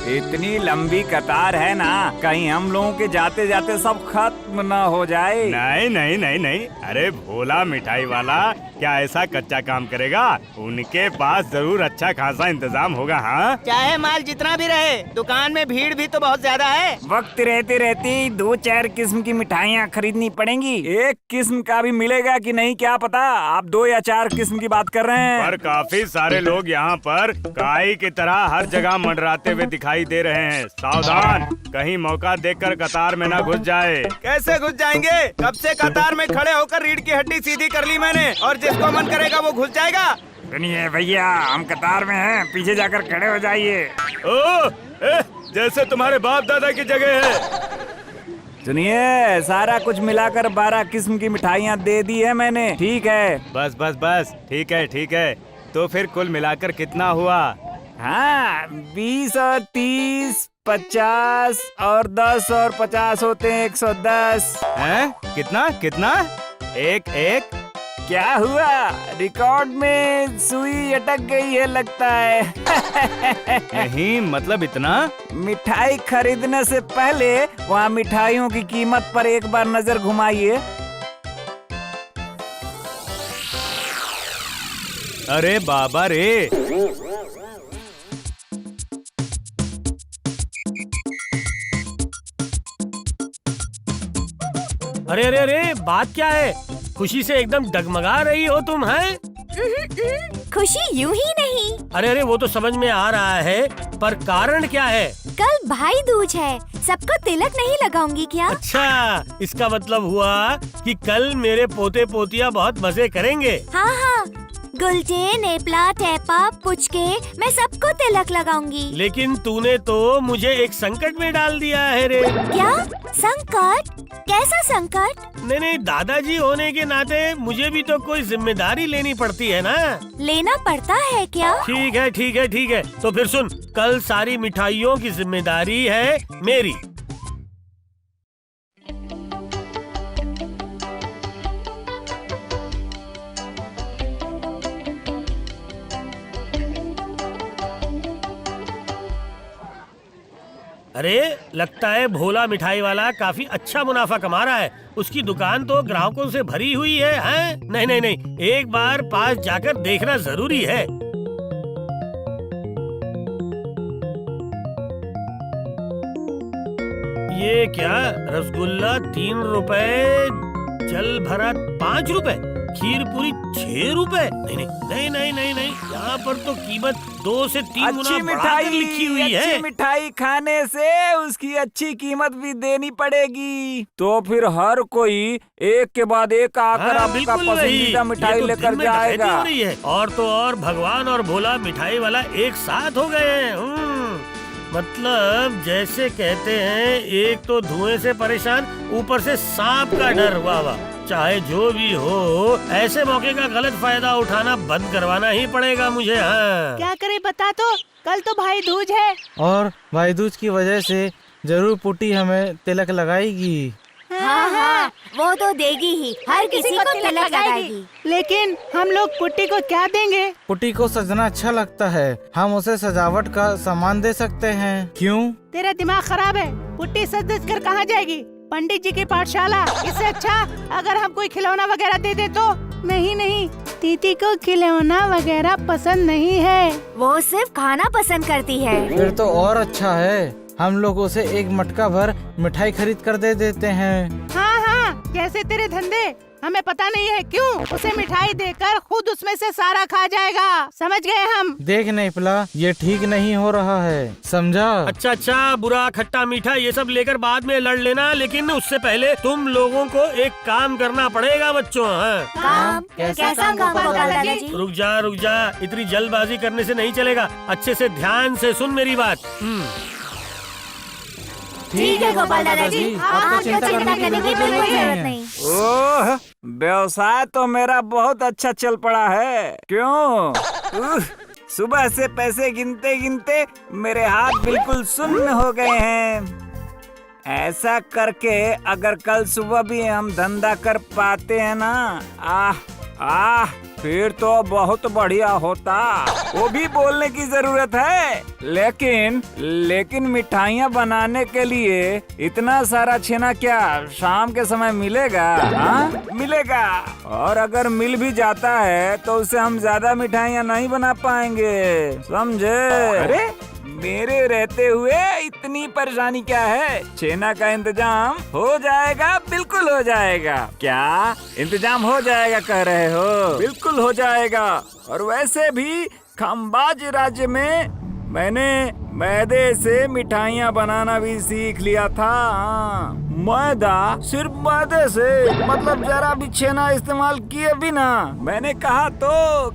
इतनी लंबी कतार है ना, कहीं हम लोगों के जाते जाते सब खत्म न हो जाए। नहीं नहीं नहीं नहीं, अरे भोला मिठाई वाला क्या ऐसा कच्चा काम करेगा? उनके पास जरूर अच्छा खासा इंतजाम होगा। हाँ, चाहे माल जितना भी रहे, दुकान में भीड़ भी तो बहुत ज्यादा है। वक्त रहते रहते 2-4 किस्म की मिठाइयाँ खरीदनी पड़ेंगी। एक किस्म का भी मिलेगा कि नहीं क्या पता। आप 2 या 4 किस्म की बात कर रहे हैं। पर काफी सारे लोग यहाँ पर काई की तरह हर जगह मंडराते हुए दिखाई दे रहे हैं। सावधान, कहीं मौका देखकर कतार में ना घुस जाए। कैसे घुस जाएंगे? कब से कतार में खड़े होकर रीढ़ की हड्डी सीधी कर ली मैंने, और जिसको मन करेगा वो घुस जाएगा। सुनिए भैया, हम कतार में हैं, पीछे जाकर खड़े हो जाइए। जैसे तुम्हारे बाप दादा की जगह है। सुनिए, सारा कुछ मिलाकर 12 किस्म की मिठाइयाँ दे दी है मैंने। ठीक है? बस बस बस, ठीक है ठीक है। तो फिर कुल मिलाकर कितना हुआ? हाँ, 20 और 30, 50 और 10 और 50 होते हैं 110। हैं? कितना कितना? एक क्या हुआ? रिकॉर्ड में सुई अटक गई है लगता है। नहीं, मतलब इतना? मिठाई खरीदने से पहले वहाँ मिठाइयों की कीमत पर एक बार नजर घुमाइए। अरे बाबा रे, अरे अरे अरे, बात क्या है? खुशी से एकदम डगमगा रही हो तुम, हैं? खुशी यूं ही नहीं। अरे अरे, वो तो समझ में आ रहा है, पर कारण क्या है? कल भाई दूज है, सबको तिलक नहीं लगाऊंगी क्या? अच्छा, इसका मतलब हुआ कि कल मेरे पोते पोतिया बहुत मजे करेंगे। हाँ हाँ, गुलचे, नेपला, टेपा, पुचके, मैं सबको तिलक लगाऊंगी। लेकिन तूने तो मुझे एक संकट में डाल दिया है रे। क्या संकट? कैसा संकट? नहीं नहीं, दादाजी होने के नाते मुझे भी तो कोई जिम्मेदारी लेनी पड़ती है ना। लेना पड़ता है क्या? ठीक है ठीक है ठीक है, तो फिर सुन, कल सारी मिठाइयों की जिम्मेदारी है मेरी। अरे, लगता है भोला मिठाई वाला काफी अच्छा मुनाफा कमा रहा है। उसकी दुकान तो ग्राहकों से भरी हुई है, हैं? नहीं नहीं नहीं, एक बार पास जाकर देखना जरूरी है। ये क्या? रसगुल्ला 3 रुपए, जल भरा 5 रुपए, खीर पूरी 6 रुपए। नहीं नहीं नहीं नहीं नहीं नहीं, यहाँ पर तो कीमत 2 से 3 गुना बढ़ाकर लिखी हुई है। अच्छी मिठाई खाने से उसकी अच्छी कीमत भी देनी पड़ेगी। तो फिर हर कोई एक के बाद एक आकर आपका पसंदीदा मिठाई लेकर जाएगा। और तो और भगवान और भोला मिठाई वाला एक साथ हो गए हैं। मतलब जैसे कहते हैं, एक तो धुएं से परेशान, ऊपर से सांप का डर। वाह वाह, चाहे जो भी हो, ऐसे मौके का गलत फायदा उठाना बंद करवाना ही पड़ेगा मुझे। हाँ, क्या करे बता तो, कल तो भाई दूज है। और भाई दूज की वजह से जरूर पुटी हमें तिलक लगाएगी। हाँ हाँ, वो तो देगी ही, हर किसी को तिलक लगाएगी। लेकिन हम लोग पुट्टी को क्या देंगे? पुटी को सजना अच्छा लगता है, हम उसे सजावट का सामान दे सकते हैं। क्यों? तेरा दिमाग खराब है। पुट्टी सज कर कहाँ जाएगी? पंडित जी की पाठशाला। इससे अच्छा अगर हम कोई खिलौना वगैरह दे दे तो। नहीं नहीं, दीदी को खिलौना वगैरह पसंद नहीं है, वो सिर्फ खाना पसंद करती है। फिर तो और अच्छा है, हम लोग उसे एक मटका भर मिठाई खरीद कर दे देते हैं। हाँ हाँ, जैसे तेरे धंधे, हमें पता नहीं है क्यों उसे मिठाई देकर खुद उसमें से सारा खा जाएगा। समझ गए हम? देख नेपला, ये ठीक नहीं हो रहा है, समझा? अच्छा अच्छा, बुरा खट्टा मीठा ये सब लेकर बाद में लड़ लेना, लेकिन उससे पहले तुम लोगों को एक काम करना पड़ेगा बच्चों। हाँ, काम? कैसा काम होगा दादाजी? रुक जा, इतनी जल्दबाजी करने से नहीं चलेगा। अच्छे से ध्यान से सुन मेरी बात। ठीक है गोपाल दादाजी, आपको चिंता करने की बिल्कुल जरूरत नहीं। ओह, व्यवसाय तो मेरा बहुत अच्छा चल पड़ा है। क्यों? सुबह से पैसे गिनते गिनते मेरे हाथ बिल्कुल सुन्न हो गए हैं। ऐसा करके अगर कल सुबह भी हम धंधा कर पाते हैं ना, फिर तो बहुत बढ़िया होता। वो भी बोलने की जरूरत है, लेकिन मिठाइयाँ बनाने के लिए इतना सारा छेना क्या शाम के समय मिलेगा? मिलेगा, और अगर मिल भी जाता है तो उससे हम ज्यादा मिठाइयाँ नहीं बना पाएंगे, समझे? अरे मेरे रहते हुए इतनी परेशानी क्या है? छेना का इंतजाम हो जाएगा, बिल्कुल हो जाएगा। क्या इंतजाम हो जाएगा कह रहे हो? बिल्कुल हो जाएगा। और वैसे भी खंबाज राज्य में मैंने मैदे से मिठाइयाँ बनाना भी सीख लिया था। मैदा, सिर्फ मैदे से, मतलब जरा भी छेना इस्तेमाल किए बिना। मैंने कहा तो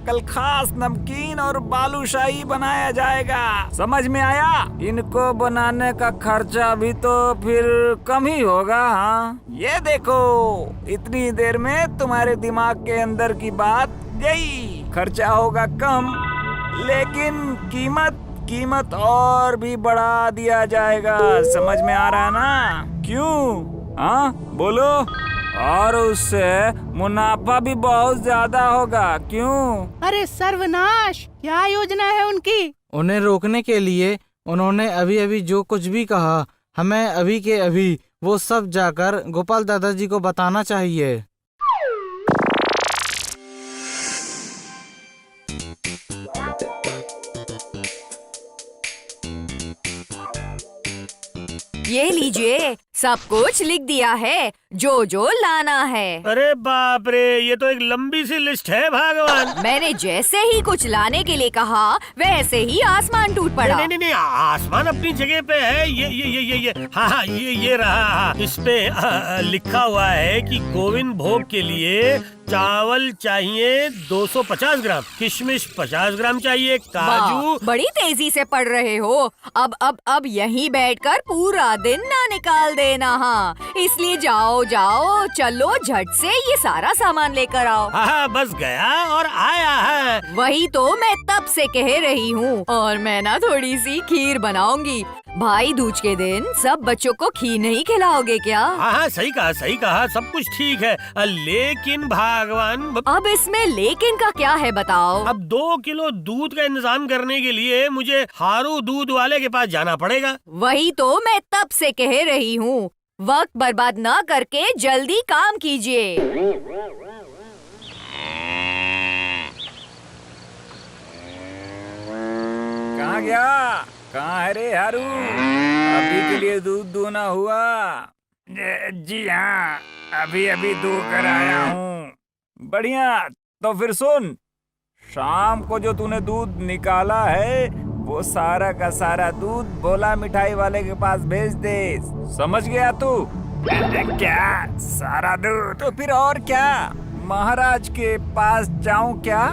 कल खास नमकीन और बालूशाही बनाया जाएगा, समझ में आया? इनको बनाने का खर्चा भी तो फिर कम ही होगा। हाँ, ये देखो, इतनी देर में तुम्हारे दिमाग के अंदर की बात यही, खर्चा होगा कम, लेकिन कीमत और भी बढ़ा दिया जाएगा, समझ में आ रहा है ना? क्यों? हाँ बोलो। और उससे मुनाफा भी बहुत ज्यादा होगा। क्यों? अरे सर्वनाश, क्या योजना है उनकी? उन्हें रोकने के लिए उन्होंने अभी अभी जो कुछ भी कहा, हमें अभी के अभी वो सब जाकर गोपाल दादाजी को बताना चाहिए। ये लीजिए, सब कुछ लिख दिया है, जो जो लाना है। अरे बाप रे, ये तो एक लंबी सी लिस्ट है भगवान। मैंने जैसे ही कुछ लाने के लिए कहा, वैसे ही आसमान टूट पड़ा। नहीं, आसमान अपनी जगह पे है। ये हाँ, ये रहा। इस पे लिखा हुआ है कि गोविंद भोग के लिए चावल चाहिए 250 ग्राम, किशमिश 50 ग्राम चाहिए, काजू। बड़ी तेजी से पढ़ रहे हो। अब यहीं बैठकर पूरा दिन ना निकाल देना। हाँ, इसलिए जाओ, चलो झट से ये सारा सामान लेकर आओ। हाँ, बस गया और आया है। वही तो मैं तब से कह रही हूँ। और मैं ना थोड़ी सी खीर बनाऊंगी। भाई दूज के दिन सब बच्चों को खीर नहीं खिलाओगे क्या? हाँ, सही कहा, सब कुछ ठीक है, लेकिन भगवान। अब इसमें लेकिन का क्या है बताओ? अब 2 किलो दूध का इंतजाम करने के लिए मुझे हारू दूध वाले के पास जाना पड़ेगा। वही तो मैं तब से कह रही हूँ, वक्त बर्बाद न करके जल्दी काम कीजिए। कहाँ गया? कहाँ है रे हारू? अभी के लिए दूध दूना हुआ? जी हाँ, अभी दू कर आया हूँ। बढ़िया, तो फिर सुन, शाम को जो तूने दूध निकाला है वो सारा का सारा दूध भोला मिठाई वाले के पास भेज दे, समझ गया तू? क्या सारा दूध? तो फिर और क्या, महाराज के पास जाऊं क्या?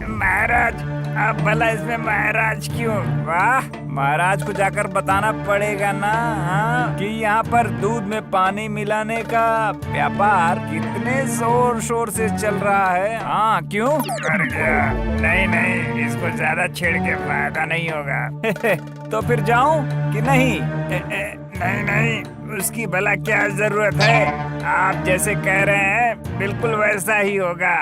महाराज? अब भला इसमें महाराज क्यों? वाह, महाराज को जाकर बताना पड़ेगा ना, हाँ, कि यहाँ पर दूध में पानी मिलाने का व्यापार कितने जोर शोर से चल रहा है। हाँ, क्यों? कर गया। नहीं, इसको ज्यादा छेड़ के फायदा नहीं होगा। तो फिर जाऊं कि नहीं? नहीं, उसकी भला क्या जरूरत है? आप जैसे कह रहे हैं बिल्कुल वैसा ही होगा।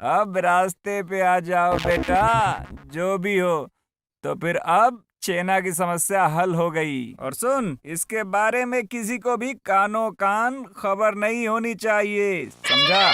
अब रास्ते पे आ जाओ बेटा, जो भी हो। तो फिर अब छेना की समस्या हल हो गई। और सुन, इसके बारे में किसी को भी कानो कान खबर नहीं होनी चाहिए, समझा?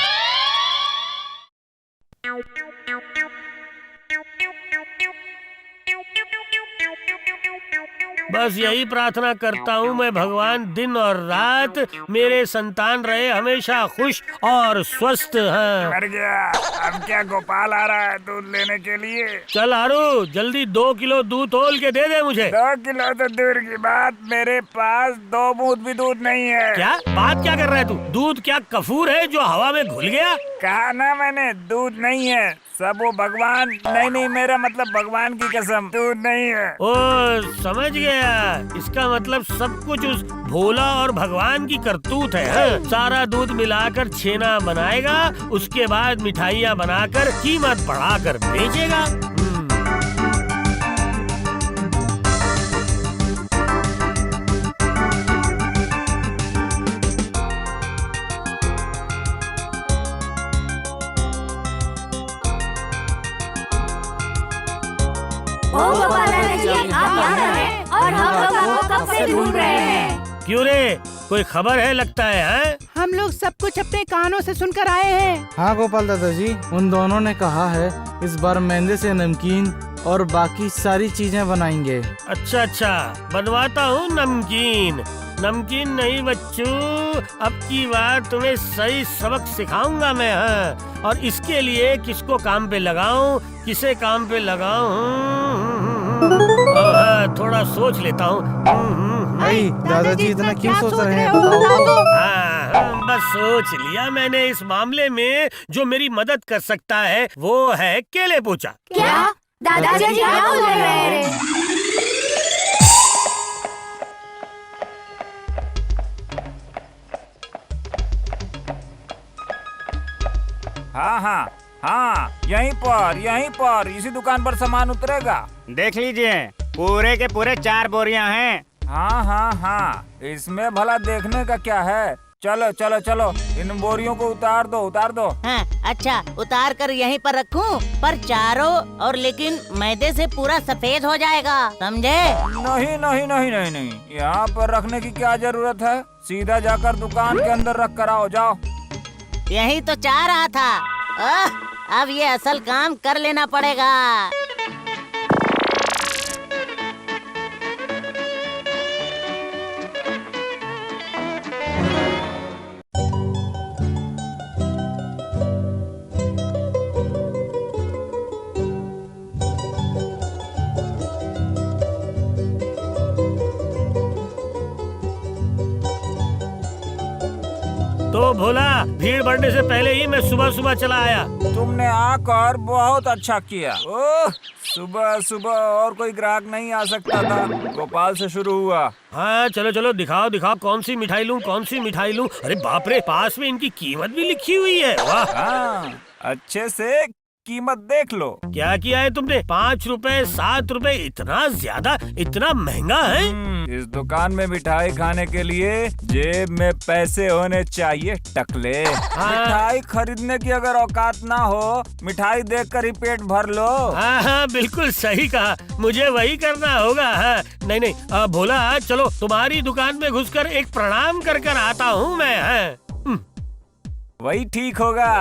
बस यही प्रार्थना करता हूँ मैं भगवान, दिन और रात मेरे संतान रहे हमेशा खुश और स्वस्थ हैं। मर गया। अब क्या गोपाल आ रहा है दूध लेने के लिए? चल हारू, जल्दी 2 किलो दूध तोल के दे दे मुझे। 2 किलो तो दूर की बात, मेरे पास 2 बूंद भी दूध नहीं है। क्या बात क्या कर रहा है तू? दूध क्या कपूर है जो हवा में घुल गया? कहा ना मैंने, दूध नहीं है, सब वो भगवान। नहीं, मेरा मतलब भगवान की कसम, दूध नहीं है। ओ समझ गया, इसका मतलब सब कुछ उस भोला और भगवान की करतूत है, हाँ? सारा दूध मिलाकर छेना बनाएगा, उसके बाद मिठाइयाँ बनाकर कीमत बढ़ाकर बेचेगा। ओ गोपाल दादाजी, आप यहाँ हैं और हम लोग आपको कब से ढूंढ रहे हैं। क्यों रे, कोई खबर है लगता है, हैं? हम लोग सब कुछ अपने कानों से सुनकर आए हैं। हाँ गोपाल दादाजी, उन दोनों ने कहा है इस बार मैदे से नमकीन और बाकी सारी चीजें बनाएंगे। अच्छा अच्छा, बनवाता हूँ नमकीन। नमकीन नहीं बच्चू, अब की बार तुम्हें सही सबक सिखाऊंगा मैं। हाँ, और इसके लिए किसको काम पे लगाऊं, किसे काम पे लगाऊं, हाँ, थोड़ा सोच लेता हूँ। भाई दादाजी इतना क्यों सोच रहे हैं, बता बताओ। दो। हाँ, बस सोच लिया मैंने। इस मामले में जो मेरी मदद कर सकता है वो है केले पूछा। क्या दादाजी क्या बोल रहे हैं। हाँ हाँ हाँ, यहीं पर इसी दुकान पर सामान उतरेगा। देख लीजिए, पूरे के पूरे 4 बोरियां हैं। हाँ हाँ हाँ, इसमें भला देखने का क्या है। चलो चलो चलो, इन बोरियों को उतार दो। हाँ, अच्छा उतार कर यहीं पर रखूं, पर चारों और लेकिन मैदे से पूरा सफेद हो जाएगा, समझे। नहीं नहीं नहीं नहीं नहीं, यहाँ पर रखने की क्या जरूरत है। सीधा जाकर दुकान के अंदर रख कर आओ, जाओ। यही तो चाह रहा था। अब ये असल काम कर लेना पड़ेगा। तो भोला, भीड़ बढ़ने से पहले ही मैं सुबह सुबह चला आया। तुमने आकर बहुत अच्छा किया। ओह, सुबह सुबह और कोई ग्राहक नहीं आ सकता था, गोपाल से शुरू हुआ। हाँ, चलो चलो, दिखाओ कौन सी मिठाई लूं। अरे बाप रे, पास में इनकी कीमत भी लिखी हुई है। वाह, हाँ, अच्छे से कीमत देख लो। क्या किया है तुमने? 5 रुपए, 7 रुपए, इतना ज्यादा, इतना महंगा है। इस दुकान में मिठाई खाने के लिए जेब में पैसे होने चाहिए, टकले। मिठाई खरीदने की अगर औकात ना हो, मिठाई देखकर ही पेट भर लो। हाँ, बिल्कुल सही कहा, मुझे वही करना होगा। हाँ, नहीं, भोला चलो, तुम्हारी दुकान में घुसकर एक प्रणाम कर कर आता हूँ मैं। हाँ। वही ठीक होगा।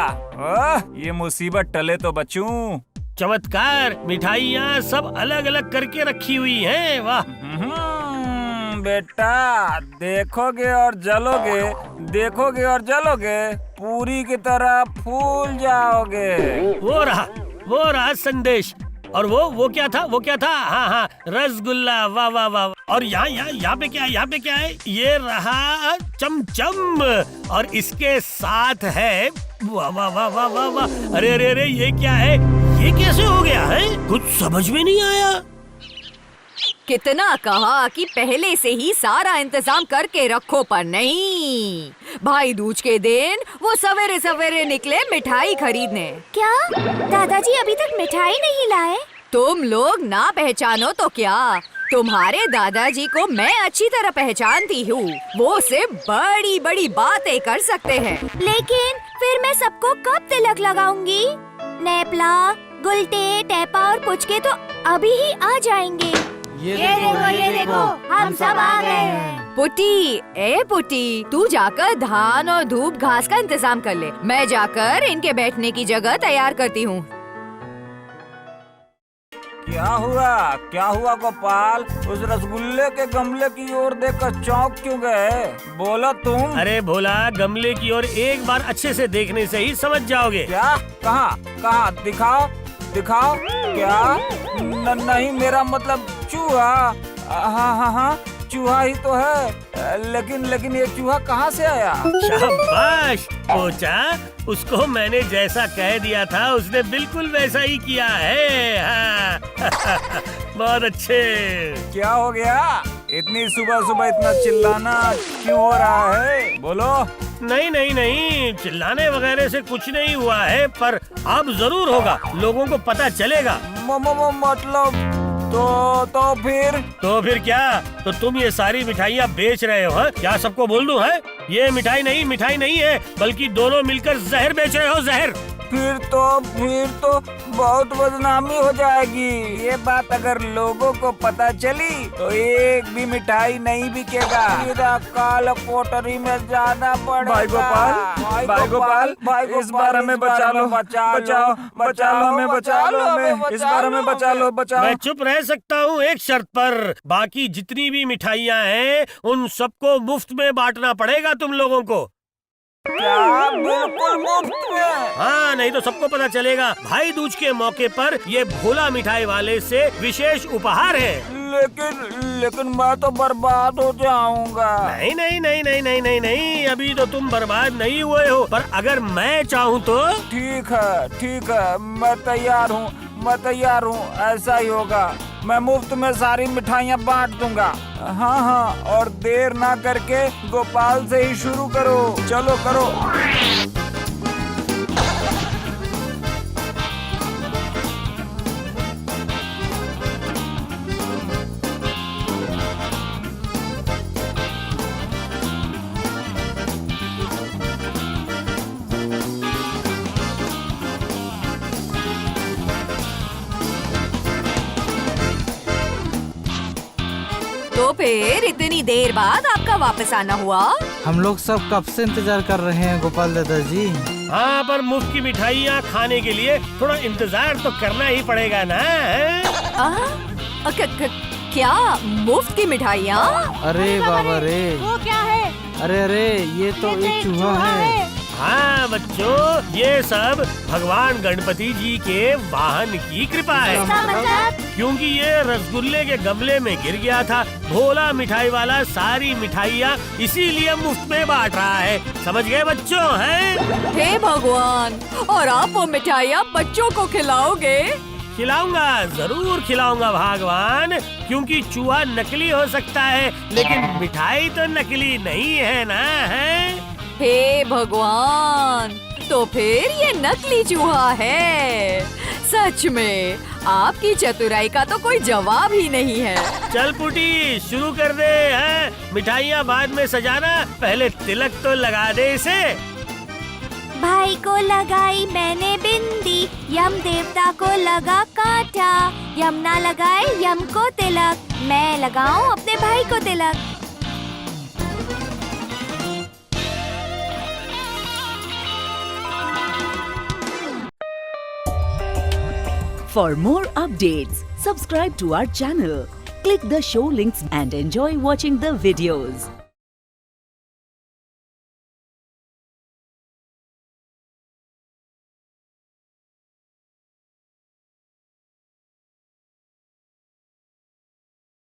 ये मुसीबत टले तो बचूं। चमत्कार, मिठाइयाँ सब अलग अलग करके रखी हुई हैं। वाह, बेटा, देखोगे और जलोगे, पूरी की तरह फूल जाओगे। वो रहा संदेश। और वो क्या था? हाँ, रसगुल्ला। वाह वाह वाह। और यहाँ पे क्या है? ये रहा चमचम, और इसके साथ है वाह वाह वाह वाह वाह वाह। अरे, ये क्या है? ये कैसे हो गया है? कुछ समझ में नहीं आया। कितना कहा कि पहले से ही सारा इंतजाम करके रखो, पर नहीं। भाई दूज के दिन वो सवेरे सवेरे निकले मिठाई खरीदने। क्या दादाजी अभी तक मिठाई नहीं लाए? तुम लोग ना पहचानो तो क्या, तुम्हारे दादाजी को मैं अच्छी तरह पहचानती हूँ। वो सिर्फ बड़ी बड़ी बातें कर सकते हैं। लेकिन फिर मैं सबको कब तिलक लगाऊंगी? नेपला, गुलटे, टेपा और पुचके तो अभी ही आ जाएंगे। ये देखो, हम सब आ गए हैं। पुटी, तू जाकर धान और धूप घास का इंतजाम कर ले। मैं जाकर इनके बैठने की जगह तैयार करती हूँ। क्या हुआ गोपाल? उस रसगुल्ले के गमले की ओर देखकर चौंक क्यों गए? बोलो तुम। अरे भोला, गमले की ओर एक बार अच्छे से देखने से ही समझ जाओगे। क्या? कहाँ? दिखाओ। क्या? नहीं, मेरा मतलब चूहा। हाँ, चूहा ही तो है, लेकिन ये चूहा कहाँ से आया? शाबाश पोचा, उसको मैंने जैसा कह दिया था उसने बिल्कुल वैसा ही किया है। हाँ। बहुत अच्छे। क्या हो गया? इतनी सुबह इतना चिल्लाना क्यों हो रहा है? बोलो। नहीं, चिल्लाने वगैरह से कुछ नहीं हुआ है, पर अब जरूर होगा, लोगों को पता चलेगा। मतलब तो फिर क्या? तो तुम ये सारी मिठाइयाँ बेच रहे हो? हाँ? क्या सबको बोल दूं? है ये मिठाई नहीं है, बल्कि दोनों मिलकर जहर बेच रहे हो। जहर। फिर तो बहुत बदनामी हो जाएगी। ये बात अगर लोगों को पता चली तो एक भी मिठाई नहीं बिकेगा, सीधा काला कोठरी में जाना पड़ेगा। भाई गोपाल, इस बार हमें बचा लो, बचा लो हमें, इस बार हमें बचा लो। मैं चुप रह सकता हूँ एक शर्त पर, बाकी जितनी भी मिठाइयाँ हैं उन सबको मुफ्त में बांटना पड़ेगा तुम लोगों को। क्या? बिल्कुल मुफ्त में? हाँ, नहीं तो सबको पता चलेगा भाई दूज के मौके पर ये भोला मिठाई वाले से विशेष उपहार है। लेकिन मैं तो बर्बाद हो जाऊंगा। नहीं, अभी तो तुम बर्बाद नहीं हुए हो, पर अगर मैं चाहूँ तो। ठीक है, मैं तैयार हूँ, ऐसा ही होगा। मैं मुफ्त में सारी मिठाइयाँ बांट दूंगा। हाँ, और देर ना करके गोपाल से ही शुरू करो। चलो करो। तो फिर इतनी देर बाद आपका वापस आना हुआ? हम लोग सब कब से इंतजार कर रहे हैं गोपाल दादाजी। हाँ, पर मुफ्त की मिठाइयाँ खाने के लिए थोड़ा इंतजार तो करना ही पड़ेगा ना। क्या मुफ्त की मिठाइयाँ? अरे बाबा रे, वो क्या है? अरे ये तो एक चूहा है। हाँ बच्चों, ये सब भगवान गणपति जी के वाहन की कृपा है, क्योंकि ये रसगुल्ले के गमले में गिर गया था। भोला मिठाई वाला सारी मिठाइयाँ इसीलिए मुफ्त में बांट रहा है। समझ गए बच्चों? हैं? हे भगवान, और आप वो मिठाइयाँ बच्चों को खिलाओगे? खिलाऊंगा, जरूर खिलाऊंगा भगवान, क्योंकि चूहा नकली हो सकता है लेकिन मिठाई तो नकली नहीं है ना। है हे भगवान, तो फिर ये नकली चूहा है। सच में आपकी चतुराई का तो कोई जवाब ही नहीं है। चल पुटी, शुरू कर दे। हैं? मिठाइयाँ बाद में सजाना, पहले तिलक तो लगा दे इसे। भाई को लगाई मैंने बिंदी, यम देवता को लगा कांटा, यमुना लगाए यम को तिलक, मैं लगाऊं अपने भाई को तिलक। For more updates, subscribe to our channel, click the show links and enjoy watching the videos.